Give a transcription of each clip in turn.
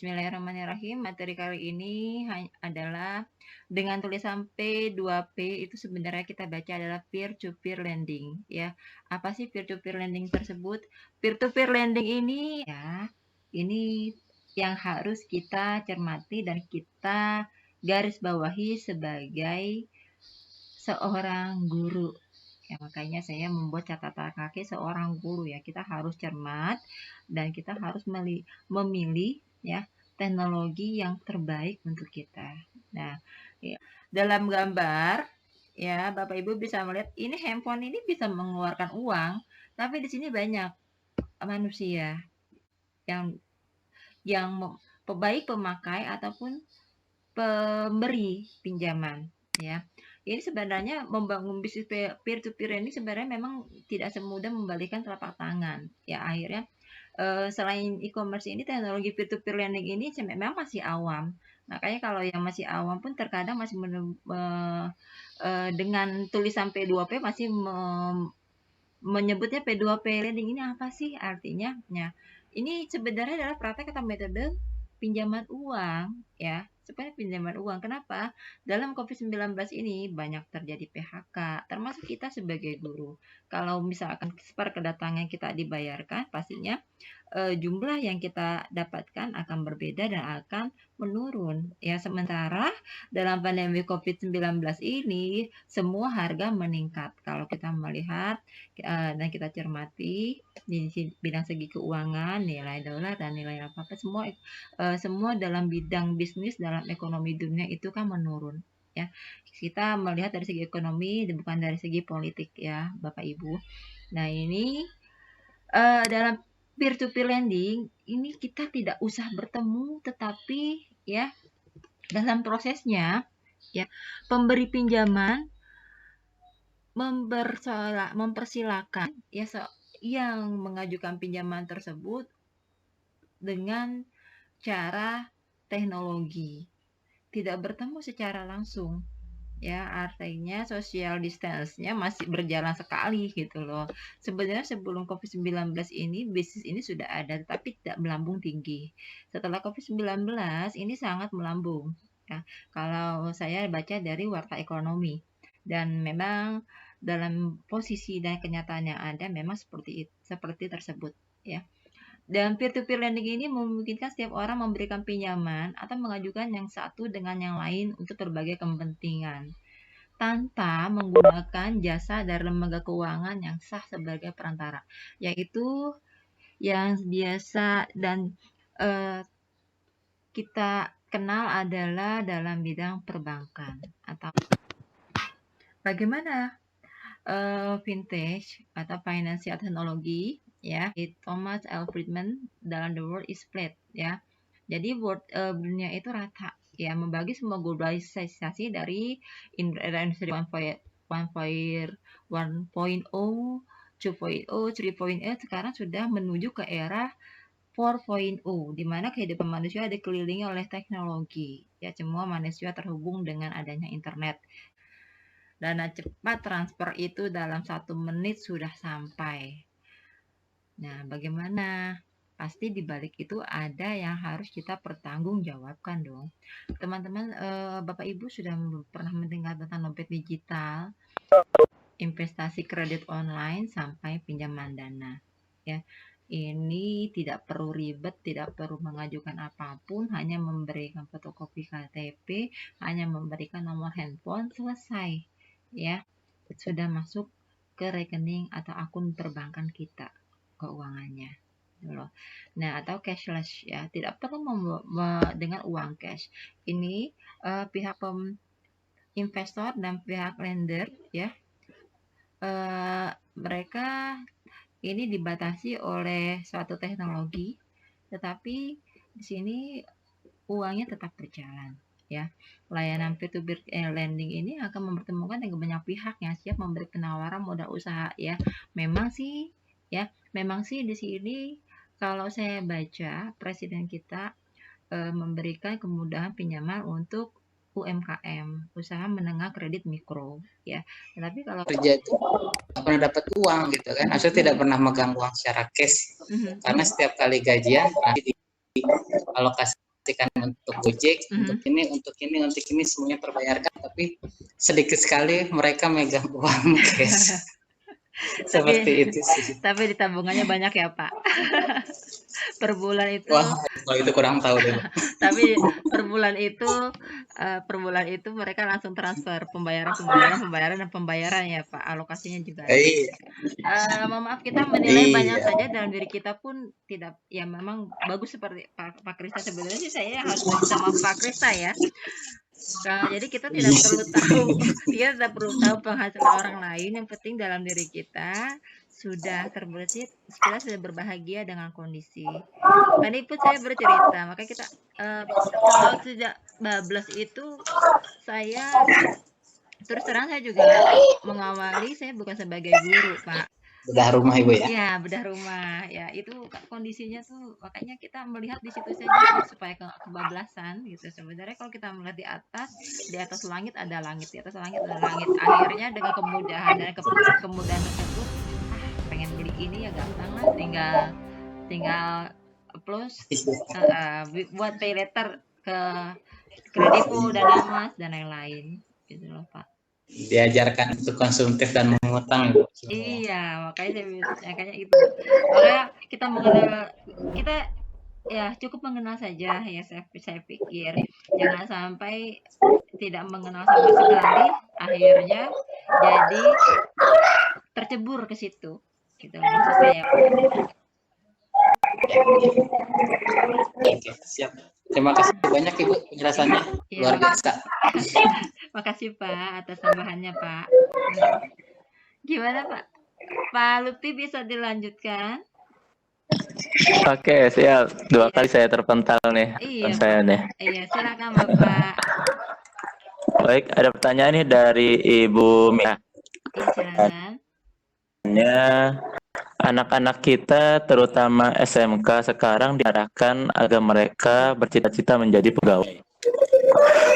Bismillahirrahmanirrahim. Materi kali ini adalah dengan tulisan P2P itu sebenarnya kita baca adalah peer-to-peer lending ya. Apa sih peer-to-peer lending tersebut? Peer-to-peer lending ini ya, ini yang harus kita cermati dan kita garis bawahi sebagai seorang guru. Ya, makanya saya membuat catatan kaki seorang guru ya. Kita harus cermat dan kita harus memilih ya teknologi yang terbaik untuk kita. Nah, ya, dalam gambar ya Bapak Ibu bisa melihat ini handphone ini bisa mengeluarkan uang, tapi di sini banyak manusia yang baik pemakai ataupun pemberi pinjaman ya. Ini sebenarnya membangun bisnis peer to peer ini sebenarnya memang tidak semudah membalikan telapak tangan ya. Akhirnya selain e-commerce ini teknologi peer to peer lending ini memang masih awam. Makanya kalau yang masih awam pun terkadang masih dengan tulisan P2P masih menyebutnya P2P lending. Ini apa sih artinya? Ya, ini sebenarnya adalah praktek atau metode pinjaman uang ya, sebenarnya pinjaman uang. Kenapa? Dalam COVID-19 ini banyak terjadi PHK, termasuk kita sebagai guru. Kalau misalkan per kedatangan kita dibayarkan, pastinya jumlah yang kita dapatkan akan berbeda dan akan menurun. Ya, sementara dalam pandemi COVID-19 ini semua harga meningkat. Kalau kita melihat dan kita cermati di bidang segi keuangan, nilai dolar dan nilai apa-apa semua dalam bidang bisnis dalam ekonomi dunia itu kan menurun ya. Kita melihat dari segi ekonomi bukan dari segi politik ya Bapak Ibu. Nah, ini dalam peer to peer lending ini kita tidak usah bertemu, tetapi ya dalam prosesnya ya pemberi pinjaman mempersilakan ya yang mengajukan pinjaman tersebut dengan cara teknologi, tidak bertemu secara langsung ya. Artinya social distance-nya masih berjalan sekali gitu loh. Sebenarnya sebelum COVID-19 ini bisnis ini sudah ada tapi tidak melambung tinggi. Setelah COVID-19 ini sangat melambung ya. Kalau saya baca dari warta ekonomi, dan memang dalam posisi dan kenyataan yang ada memang seperti tersebut ya. Dan peer-to-peer lending ini memungkinkan setiap orang memberikan pinjaman atau mengajukan yang satu dengan yang lain untuk berbagai kepentingan, tanpa menggunakan jasa dari lembaga keuangan yang sah sebagai perantara, yaitu yang biasa dan kita kenal adalah dalam bidang perbankan. Atau bagaimana vintage atau financial technology ya, Thomas L. Friedman dalam The World is Flat ya. Jadi dunia itu rata ya, membagi semua globalisasi dari industri 1.0, 2.0, 3.0 sekarang sudah menuju ke era 4.0, di mana kehidupan manusia dikelilingi oleh teknologi ya. Semua manusia terhubung dengan adanya internet. Dana cepat transfer itu dalam 1 menit sudah sampai. Nah, bagaimana? Pasti di balik itu ada yang harus kita pertanggungjawabkan dong. Teman-teman, Bapak Ibu sudah pernah mendengar tentang dompet digital, investasi kredit online, sampai pinjaman dana. Ya, ini tidak perlu ribet, tidak perlu mengajukan apapun, hanya memberikan fotokopi KTP, hanya memberikan nomor handphone, selesai. Ya, sudah masuk ke rekening atau akun perbankan kita keuangannya loh. Nah, atau cashless ya, tidak perlu dengan uang cash. Ini pihak investor dan pihak lender ya, mereka ini dibatasi oleh suatu teknologi, tetapi di sini uangnya tetap berjalan ya. Layanan peer-to-peer lending ini akan mempertemukan dengan banyak pihak yang siap memberi penawaran modal usaha ya. Memang sih di sini kalau saya baca presiden kita memberikan kemudahan pinjaman untuk UMKM, usaha menengah kredit mikro ya. Tapi kalau kerja itu nggak pernah dapat uang gitu kan, maksudnya tidak pernah megang uang secara cash, karena setiap kali gajian pasti dialokasi ketika untuk Gojek, untuk ini semuanya terbayarkan, tapi sedikit sekali mereka megang uang cash. Tapi Seperti itu sih. tapi di tabungannya banyak ya, Pak. Per bulan itu Wah, kalau itu kurang tahu deh, Pak. tapi per bulan itu mereka langsung transfer dan pembayaran ya, Pak. Alokasinya juga ada. Iya, Mohon maaf kita menilai banyak iya, saja dalam diri kita pun tidak ya memang bagus seperti Pak Krista sebenarnya sih saya harus meminta maaf Pak Krista ya. Jadi kita tidak iya. perlu tahu kita tidak perlu tahu penghasilan orang lain, yang penting dalam diri kita sudah terbersih, kita sudah berbahagia dengan kondisi. Tadi pun saya bercerita, makanya kita kalau sejak bablas itu saya terus terang saya juga mengawali saya bukan sebagai guru, Pak. Bedah rumah Ibu ya. Ya, bedah rumah. Ya, itu kondisinya tuh makanya kita melihat di situ saja supaya kebablasan gitu. Sebenarnya kalau kita melihat di atas langit ada langit, di atas langit ada langit. Akhirnya dengan kemudahan dan kemudahan tersebut, pengen beli ini ya gampang lah, tinggal tinggal plus buat pay letter ke Kredivo, Danamas dan lain-lain gitu loh, Pak. Diajarkan untuk konsumtif dan mengutang Ibu. Iya, makanya itu. Makanya kita ya cukup mengenal saja ya saya pikir. Jangan sampai tidak mengenal sama sekali, akhirnya jadi tercebur ke situ. Gitu maksud saya, Pak. Oke, siap. Terima kasih banyak Ibu penjelasannya. Iya, Luar biasa. makasih Pak atas tambahannya, Pak. Gimana, Pak? Pak Lutfi bisa dilanjutkan? Oke, siap. Dua Iya, kali saya terpental nih, iya, saya nih. iya, silakan Bapak. Baik, ada pertanyaan nih dari Ibu Mia. Iya, silakan. Anak-anak kita, terutama SMK sekarang, diarahkan agar mereka bercita-cita menjadi pegawai,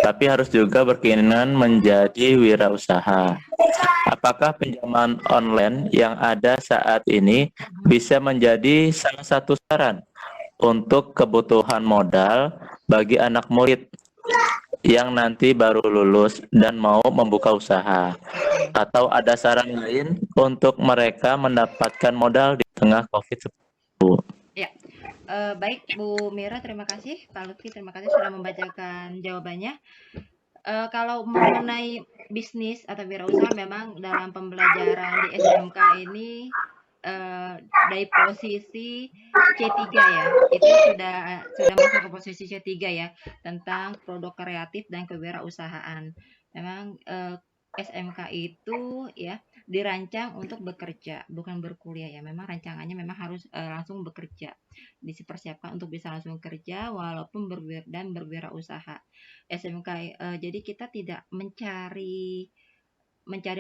tapi harus juga berkeinginan menjadi wirausaha. Iya. Apakah pinjaman online yang ada saat ini bisa menjadi salah satu saran untuk kebutuhan modal bagi anak murid yang nanti baru lulus dan mau membuka usaha? Atau ada saran lain untuk mereka mendapatkan modal di tengah COVID-19? Ya, baik Bu Mira, terima kasih. Pak Lutfi, terima kasih sudah membacakan jawabannya. Kalau mengenai bisnis atau wirausaha, memang dalam pembelajaran di SMK ini dari posisi C3 ya, itu sudah masuk ke posisi C3 ya, tentang produk kreatif dan kewirausahaan. Memang SMK itu ya dirancang untuk bekerja, bukan berkuliah ya. Memang rancangannya memang harus langsung bekerja, dipersiapkan untuk bisa langsung kerja walaupun berwirausaha. SMK jadi kita tidak mencari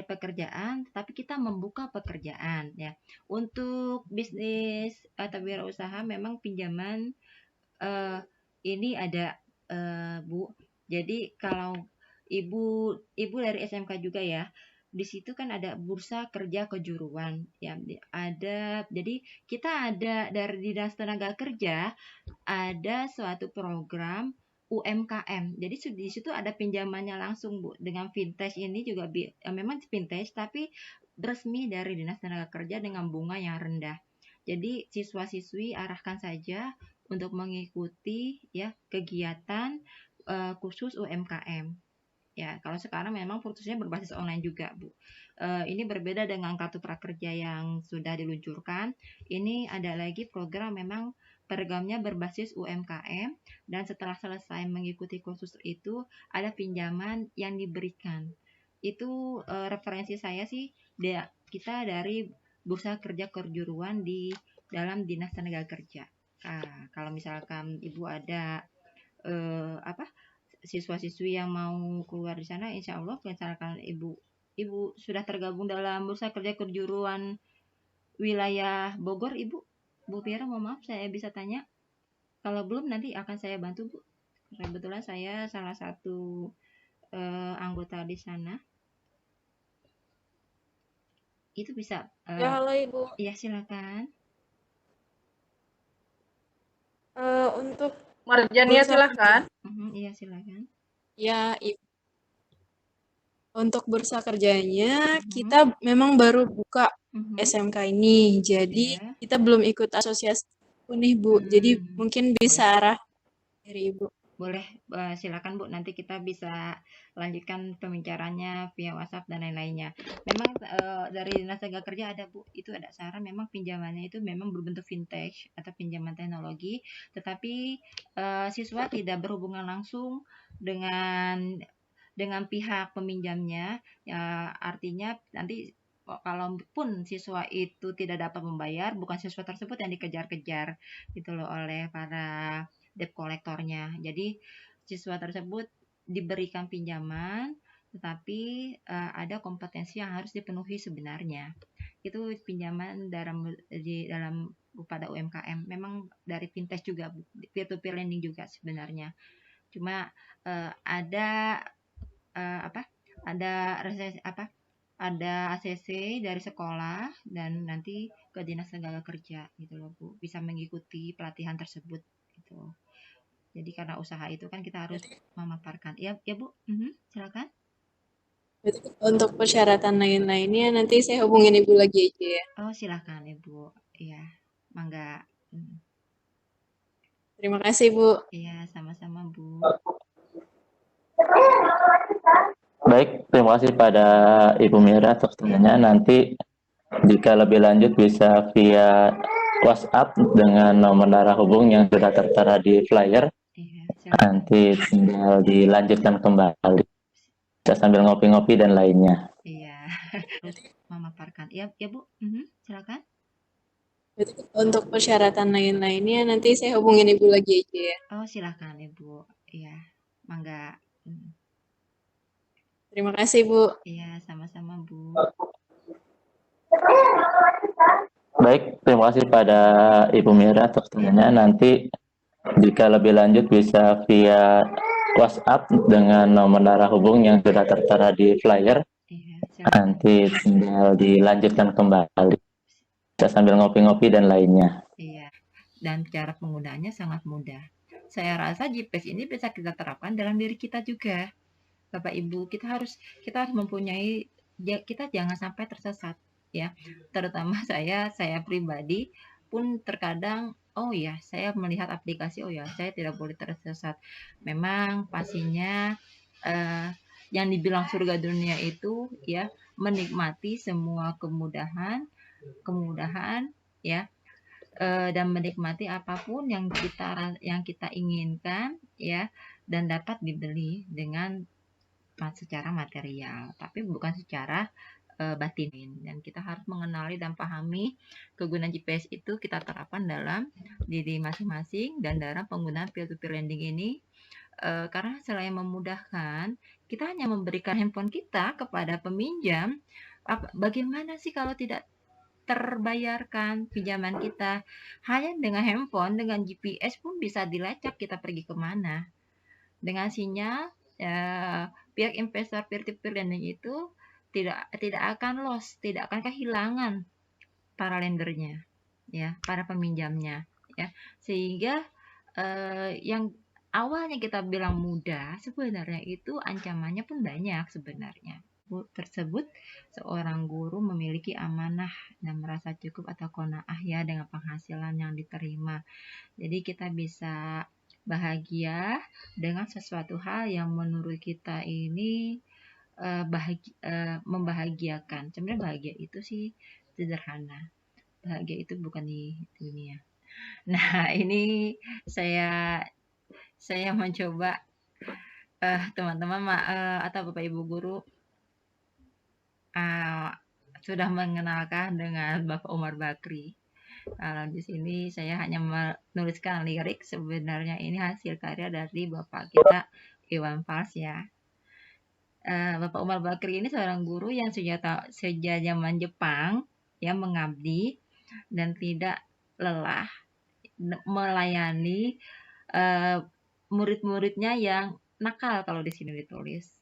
pekerjaan, tapi kita membuka pekerjaan ya. Untuk bisnis atau wirausaha memang pinjaman ini ada Bu. Jadi kalau ibu dari SMK juga ya, di situ kan ada bursa kerja kejuruan ya, jadi kita ada dari Dinas Tenaga Kerja ada suatu program UMKM. Jadi di situ ada pinjamannya langsung Bu. Dengan fintech ini juga memang fintech tapi resmi dari Dinas Tenaga Kerja dengan bunga yang rendah. Jadi siswa-siswi arahkan saja untuk mengikuti ya kegiatan khusus UMKM. Ya, kalau sekarang memang kursusnya berbasis online juga, Bu. Ini berbeda dengan kartu prakerja yang sudah diluncurkan. Ini ada lagi program memang programnya berbasis UMKM dan setelah selesai mengikuti kursus itu ada pinjaman yang diberikan. Itu referensi saya sih kita dari Bursa Kerja Kejuruan di dalam Dinas Tenaga Kerja. Nah, kalau misalkan Ibu ada siswa-siswi yang mau keluar di sana, insya Allah misalkan ibu sudah tergabung dalam Bursa Kerja Kejuruan wilayah Bogor, Bu Piera, mohon maaf saya bisa tanya. Kalau belum nanti akan saya bantu Bu. Kebetulan saya salah satu anggota di sana. Itu bisa. Ya, halo Ibu. Iya silakan. Untuk Marjania silahkan. Iya silakan. Ya, untuk bursa kerjanya kita memang baru buka SMK ini, jadi kita belum ikut asosiasi nih Bu. Jadi mungkin bisa arah dari Ibu. Boleh, silakan Bu. Nanti kita bisa lanjutkan pembicaranya via WhatsApp dan lain-lainnya. Memang dari Dinas Tenaga Kerja ada Bu, itu ada saran memang pinjamannya itu memang berbentuk vintage atau pinjaman teknologi, tetapi siswa tidak berhubungan langsung dengan pihak peminjamnya, ya, artinya nanti kalaupun siswa itu tidak dapat membayar, bukan siswa tersebut yang dikejar-kejar gitu loh oleh para debt kolektornya. Jadi siswa tersebut diberikan pinjaman, tetapi ada kompetensi yang harus dipenuhi sebenarnya. Itu pinjaman dalam pada UMKM. Memang dari fintech juga, peer-to-peer lending juga sebenarnya. Cuma ada ada ACC dari sekolah dan nanti ke Dinas Tenaga Kerja gitu loh Bu, bisa mengikuti pelatihan tersebut gitu. Jadi karena usaha itu kan kita harus memaparkan. Ya Bu, silakan. Untuk persyaratan lain-lainnya nanti saya hubungin Ibu lagi aja ya. Oh silakan Ibu, iya, mangga. Terima kasih Bu. Iya, sama-sama Bu. Baik, terima kasih pada Ibu Mira atas pertanyaannya. Nanti jika lebih lanjut bisa via WhatsApp dengan nomor darah hubung yang sudah tertera di flyer. Nanti tinggal dilanjutkan kembali. Bisa sambil ngopi-ngopi dan lainnya. Iya, memaparkan. Ya Bu, silakan. Untuk persyaratan lain-lainnya nanti saya hubungin Ibu lagi aja ya. Oh silakan Ibu, iya, mangga. Terima kasih Bu. Iya, sama-sama Bu. Baik, terima kasih pada Ibu Mira atas pertanyaannya. Nanti jika lebih lanjut bisa via WhatsApp dengan nomor darah hubung yang sudah tertera di flyer. Nanti tinggal dilanjutkan kembali. Bisa sambil ngopi-ngopi dan lainnya. Iya, dan cara penggunaannya sangat mudah. Saya rasa GPS ini bisa kita terapkan dalam diri kita juga. Bapak Ibu, kita harus mempunyai, kita jangan sampai tersesat ya. Terutama saya pribadi pun terkadang saya melihat aplikasi, saya tidak boleh tersesat. Memang pastinya yang dibilang surga dunia itu ya menikmati semua kemudahan ya, dan menikmati apapun yang kita inginkan ya, dan dapat dibeli dengan secara material, tapi bukan secara batin. Dan kita harus mengenali dan pahami kegunaan GPS itu kita terapkan dalam diri masing-masing dan dalam penggunaan peer-to-peer lending ini, karena selain memudahkan, kita hanya memberikan handphone kita kepada peminjam. Bagaimana sih kalau tidak terbayarkan pinjaman kita? Hanya dengan handphone, dengan GPS pun bisa dilacak kita pergi kemana. Dengan sinyal, pihak investor peer-to-peer lending itu tidak akan loss, tidak akan kehilangan para lendernya, ya, para peminjamnya, ya. Sehingga yang awalnya kita bilang mudah, sebenarnya itu ancamannya pun banyak sebenarnya. Tersebut seorang guru memiliki amanah dan merasa cukup atau qanaah ya dengan penghasilan yang diterima. Jadi kita bisa bahagia dengan sesuatu hal yang menurut kita ini membahagiakan. Sebenarnya bahagia itu sih sederhana. Bahagia itu bukan di dunia. Nah, ini saya mencoba teman-teman atau Bapak Ibu guru sudah mengenalkan dengan Bapak Umar Bakri. Kalau di sini saya hanya menuliskan lirik, sebenarnya ini hasil karya dari Bapak kita Iwan Fals ya. Bapak Umar Bakri ini seorang guru yang sejak zaman Jepang yang mengabdi dan tidak lelah melayani murid-muridnya yang nakal, kalau di sini ditulis